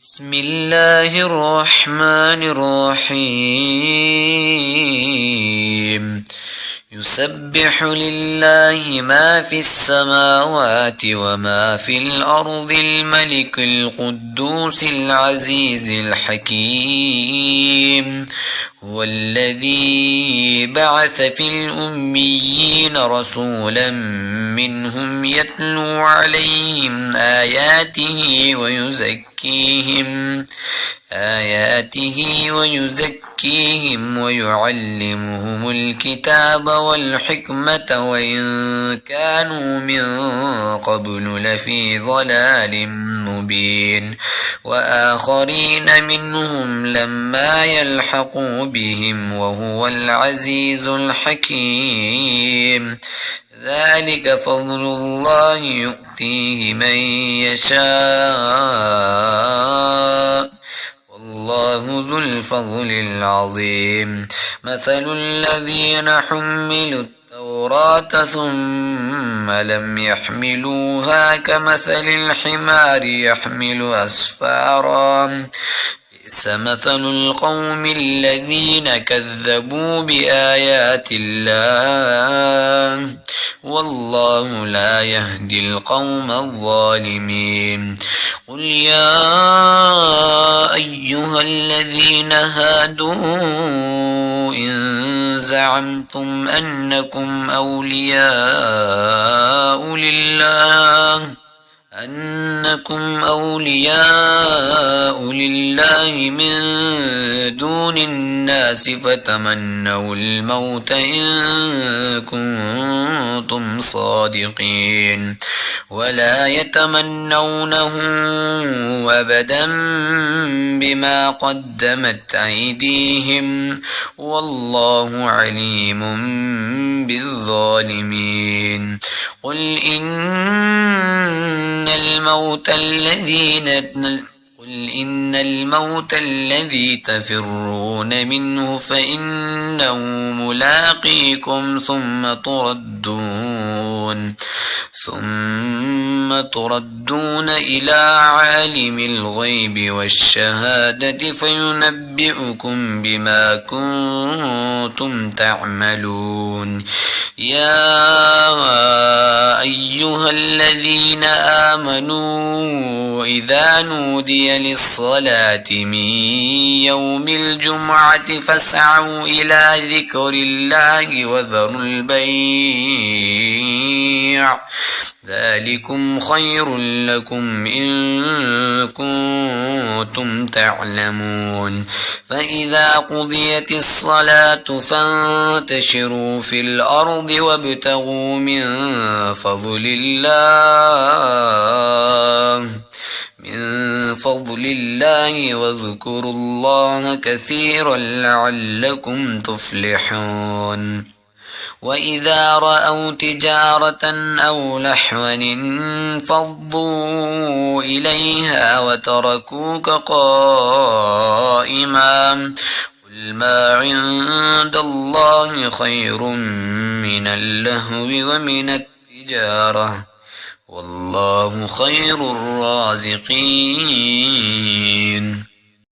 بسم الله الرحمن الرحيم يسبح لله ما في السماوات وما في الأرض الملك القدوس العزيز الحكيم هو الذي بعث في الأميين رسولا منهم يتلو عليهم آياته ويزكيهم ويعلمهم الكتاب والحكمة وإن كانوا من قبل لفي ضلال مبين وآخرين منهم لما يلحقوا بهم وهو العزيز الحكيم ذلك فضل الله يؤتيه من يشاء والله ذو الفضل العظيم مثل الذين حملوا التوراة ثم لم يحملوها كمثل الحمار يحمل أسفارا بئس مثل القوم الذين كذبوا بآيات الله والله لا يهدي القوم الظالمين قل يا أيها الذين هادوا إن زعمتم أنكم أولياء لله من دون الناس فتمنوا الموت إن كنتم صادقين ولا يتمنونه أبدا بما قدمت أيديهم والله عليم بالظالمين قل إن الموت الذي تفرون منه فإنه ملاقيكم ثم تردون إلى عالم الغيب والشهادة فينبئكم بما كنتم تعملون يا أيها الذين آمنوا إذا نودي للصلاة من يوم الجمعة فاسعوا إلى ذكر الله وذروا البيع ذلكم خير لكم إن كنتم تعلمون فإذا قضيت الصلاة فانتشروا في الأرض وابتغوا من فضل الله واذكروا الله كثيرا لعلكم تفلحون وإذا رأوا تجارة أو لحوا انفضوا إليها وتركوك قائما قل ما عند الله خير من اللهو ومن التجارة والله خير الرازقين